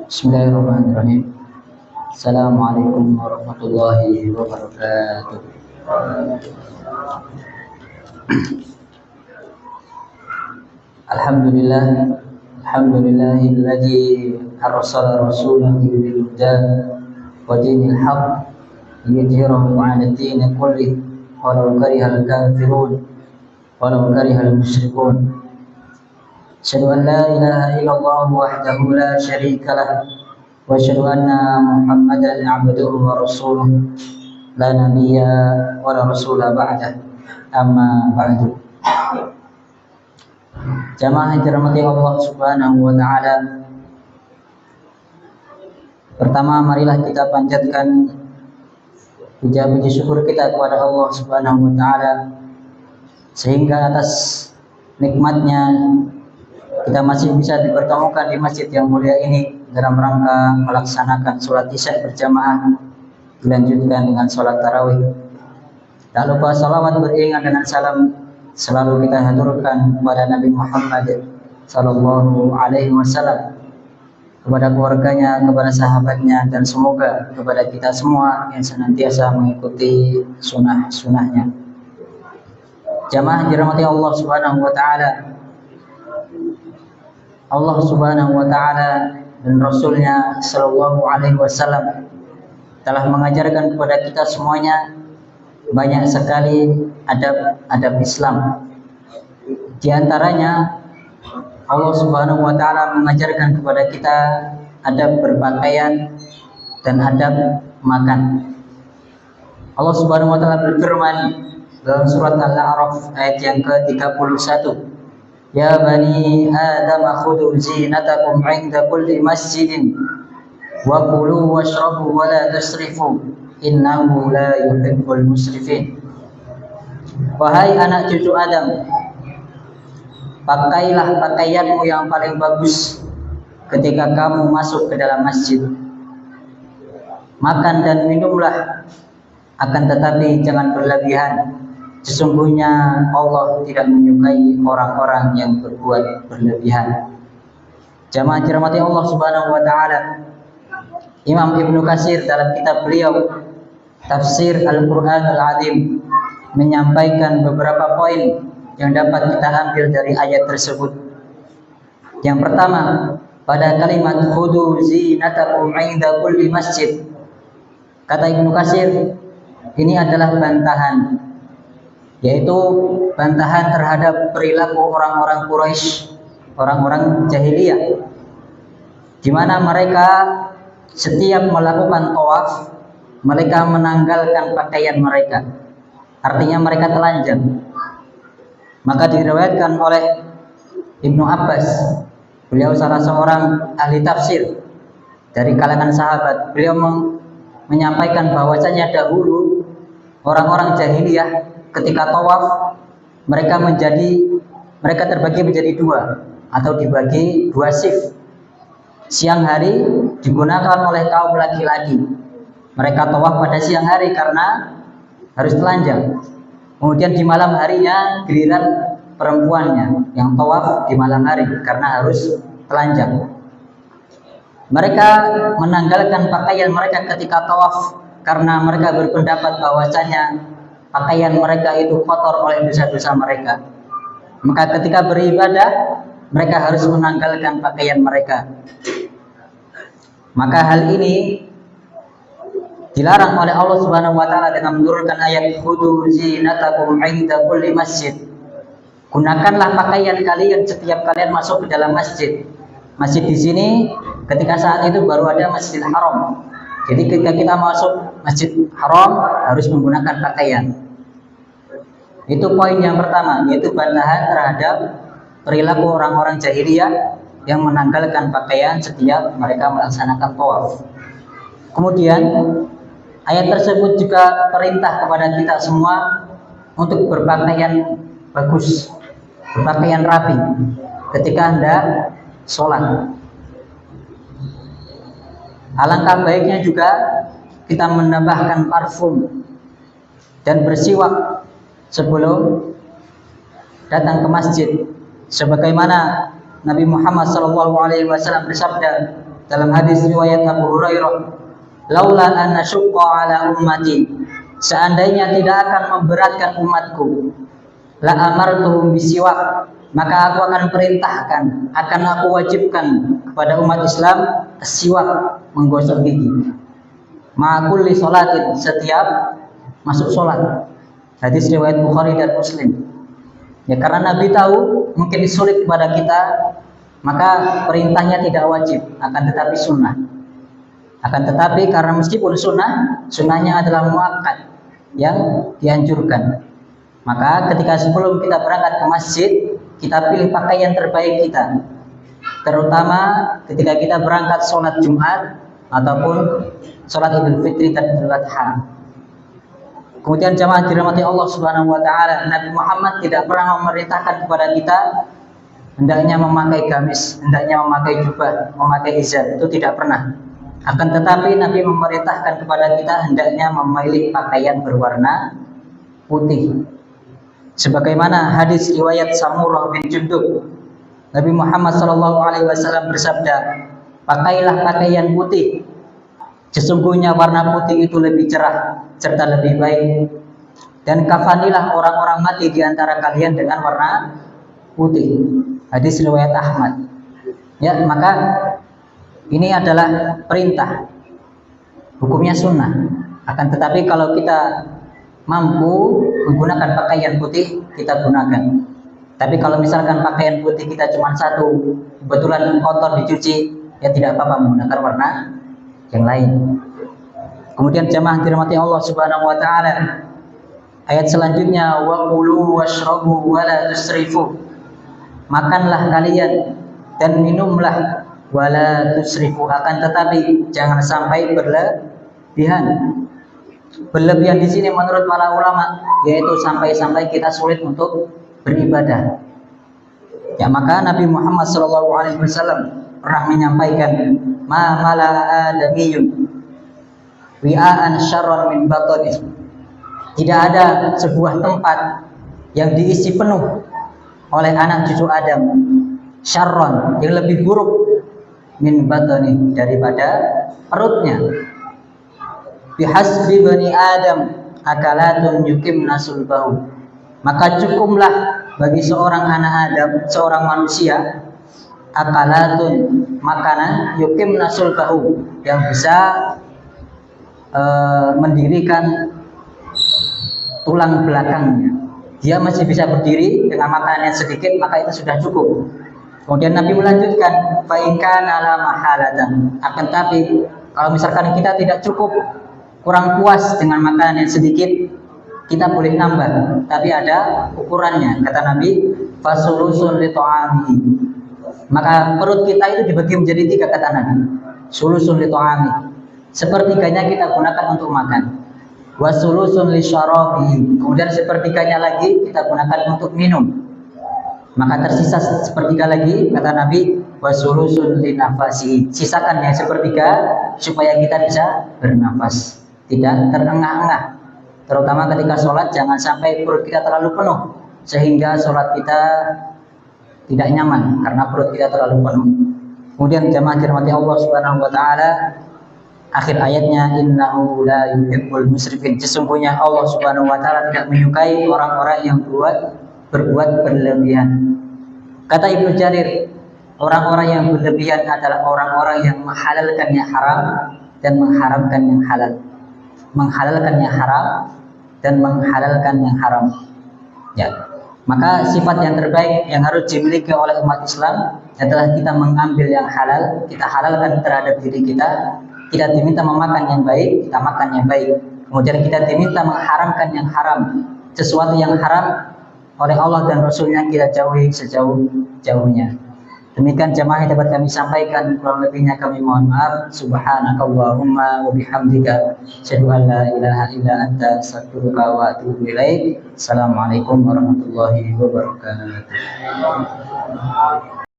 Bismillahirrahmanirrahim. Assalamualaikum warahmatullahi wabarakatuh. Alhamdulillah, alhamdulillahilladzi arsala rasulahu bil huda wa dinil haqq liyudhhirahu 'ala ad-din kullih walau karihal kafirun walau karihal musyrikun. Asyhadu an la ilaha illallah wahdahu la syarika lah wa asyhadu anna Muhammadan 'abduhu wa rasuluh la nabiyya wa la rasula ba'da. Amma ba'du. Jamaah yang dirahmati Allah Subhanahu wa taala. Pertama, marilah kita panjatkan puja-puji syukur kita kepada Allah Subhanahu wa taala sehingga atas nikmatnya kita masih bisa dipertemukan di masjid yang mulia ini dalam rangka melaksanakan sholat isya berjamaah dilanjutkan dengan sholat tarawih. Tak lupa salawat beriringan dengan salam selalu kita haturkan kepada Nabi Muhammad sallallahu alaihi wasallam, kepada keluarganya, kepada sahabatnya, dan semoga kepada kita semua yang senantiasa mengikuti sunnah-sunnahnya. Jamaah dirahmati Allah Subhanahu wa taala. Allah Subhanahu wa taala dan Rasulnya sallallahu alaihi wasallam telah mengajarkan kepada kita semuanya banyak sekali adab Islam. Di antaranya Allah Subhanahu wa taala mengajarkan kepada kita adab berpakaian dan adab makan. Allah Subhanahu wa taala berfirman dalam surat Al-A'raf ayat yang ke-31, Ya bani Adam khudhu zinatakum 'inda kulli masjidin wa kulu washrabu wa la tasrifu innahu la yuhibbul musrifin. Wahai anak cucu Adam, pakailah pakaianmu yang paling bagus ketika kamu masuk ke dalam masjid. Makan dan minumlah, akan tetapi jangan berlebihan. Sesungguhnya Allah tidak menyukai orang-orang yang berbuat berlebihan. Jamaah dirahmati Allah Subhanahu wa taala. Imam Ibnu Katsir dalam kitab beliau Tafsir Al-Qur'anul Azim menyampaikan beberapa poin yang dapat kita ambil dari ayat tersebut. Yang pertama, pada kalimat khudhu zinatakum 'inda kulli masjid, kata Ibnu Katsir, ini adalah bantahan, yaitu bantahan terhadap perilaku orang-orang Quraisy, orang-orang jahiliyah, di mana mereka setiap melakukan tawaf mereka menanggalkan pakaian mereka, artinya mereka telanjang. Maka diriwayatkan oleh Ibnu Abbas, beliau salah seorang ahli tafsir dari kalangan sahabat, beliau menyampaikan bahwasanya dahulu orang-orang jahiliyah ketika tawaf mereka terbagi menjadi dua atau dibagi dua shift. Siang hari digunakan oleh kaum laki-laki, mereka tawaf pada siang hari karena harus telanjang. Kemudian di malam harinya giliran perempuannya yang tawaf di malam hari karena harus telanjang. Mereka menanggalkan pakaian mereka ketika tawaf karena mereka berpendapat bahwasanya pakaian mereka itu kotor oleh dosa-dosa mereka. Maka ketika beribadah mereka harus menanggalkan pakaian mereka. Maka hal ini dilarang oleh Allah Subhanahu wa taala dengan menurunkan ayat khudhu zinatakum 'inda kulli masjid. Gunakanlah pakaian kalian setiap kalian masuk ke dalam masjid. Masjid di sini ketika saat itu baru ada Masjidil Haram. Jadi ketika kita masuk Masjid Haram harus menggunakan pakaian. Itu poin yang pertama, yaitu bantahan terhadap perilaku orang-orang jahiliyah yang menanggalkan pakaian setiap mereka melaksanakan tawaf. Kemudian ayat tersebut juga perintah kepada kita semua untuk berpakaian bagus, berpakaian rapi ketika hendak sholat. Alangkah baiknya juga kita menambahkan parfum dan bersiwak sebelum datang ke masjid, sebagaimana Nabi Muhammad SAW bersabda dalam hadis riwayat Abu Hurairah, "Laula an nasyqa ala ummati," seandainya tidak akan memberatkan umatku, la amartuhum bisiwak, maka aku akan perintahkan, akan aku wajibkan kepada umat Islam siwak, menggosok gigi. Ma'kulli sholatin, setiap masuk sholat. Hadis riwayat Bukhari dan Muslim. Ya, karena Nabi tahu mungkin sulit kepada kita, maka perintahnya tidak wajib, akan tetapi sunnah. Akan tetapi karena meskipun sunnahnya adalah muakkad, yang dianjurkan. Maka ketika sebelum kita berangkat ke masjid, kita pilih pakaian terbaik kita. Terutama ketika kita berangkat sholat Jumat ataupun sholat Idul Fitri dan Idul Adha. Kemudian jamaah dirahmati Allah Subhanahu wa taala, Nabi Muhammad tidak pernah memerintahkan kepada kita hendaknya memakai gamis, hendaknya memakai jubah, memakai izar, itu tidak pernah. Akan tetapi Nabi memerintahkan kepada kita hendaknya memilih pakaian berwarna putih. Sebagaimana hadis riwayat Samurah bin Jundub, Nabi Muhammad SAW bersabda, "Pakailah pakaian putih. Sesungguhnya warna putih itu lebih cerah serta lebih baik. Dan kafanilah orang-orang mati di antara kalian dengan warna putih." Hadis riwayat Ahmad. Ya, maka ini adalah perintah. Hukumnya sunnah. Akan tetapi kalau kita mampu menggunakan pakaian putih, kita gunakan. Tapi kalau misalkan pakaian putih kita cuma satu, kebetulan kotor dicuci, ya tidak apa-apa menggunakan warna yang lain. Kemudian jamaah dirahmati Allah Subhanahu wa taala, ayat selanjutnya, wa kulu washrabu wa la tusrifu. Makanlah kalian dan minumlah, wala tusrifu, akan tetapi jangan sampai berlebihan. Berlebihan di sini menurut para ulama yaitu sampai-sampai kita sulit untuk beribadah. Ya, maka Nabi Muhammad SAW pernah menyampaikan, ma mala adamiyun wi'aan syarron min batoni. Tidak ada sebuah tempat yang diisi penuh oleh anak cucu Adam syarron, yang lebih buruk, min batoni, daripada perutnya. Bihasbi bani Adam akalatun yukimna sulbahu, maka cukuplah bagi seorang anak Adam, seorang manusia, akalatun, makanan, yukimna sulbahu, yang bisa mendirikan tulang belakangnya. Dia masih bisa berdiri dengan makanan yang sedikit, maka itu sudah cukup. Kemudian Nabi melanjutkan, fa'inkan ala mahalatan, akan tapi kalau misalkan kita tidak cukup, kurang puas dengan makanan yang sedikit, kita boleh nambah, tapi ada ukurannya. Kata Nabi, fasulusun li ta'ami, maka perut kita itu dibagi menjadi 3, kata Nabi. Sulusun li ta'ami, sepertiganya kita gunakan untuk makan. Wasulusun li syarabi, kemudian sepertiganya lagi kita gunakan untuk minum. Maka tersisa sepertiga lagi, kata Nabi, wasulusun li nafasi, sisakan yang sepertiga supaya kita bisa bernafas, tidak terengah-engah. Terutama ketika sholat, jangan sampai perut kita terlalu penuh sehingga sholat kita tidak nyaman karena perut kita terlalu penuh. Kemudian jamaah dirahmati Allah Subhanahu wa taala, akhir ayatnya, innahu la yuhibbul musrifin, sesungguhnya Allah Subhanahu wa taala tidak menyukai orang-orang yang berbuat berlebihan. Kata Ibnu Jarir, orang-orang yang berlebihan adalah orang-orang yang menghalalkan yang haram dan mengharamkan yang halal. Menghalalkan yang haram dan menghalalkan yang haram. Ya. Maka sifat yang terbaik yang harus dimiliki oleh umat Islam adalah kita mengambil yang halal, kita halalkan terhadap diri kita. Kita diminta memakan yang baik, kita makan yang baik. Kemudian kita diminta mengharamkan yang haram. Sesuatu yang haram oleh Allah dan Rasulnya kita jauhi sejauh-jauhnya. Demikian jamaah yang dapat kami sampaikan, kurang lebihnya kami mohon maaf. Subhanakallahumma wa bihamdika, asyhadu an la ilaha illa anta, astaghfiruka wa atubu ilaik. Assalamualaikum warahmatullahi wabarakatuh.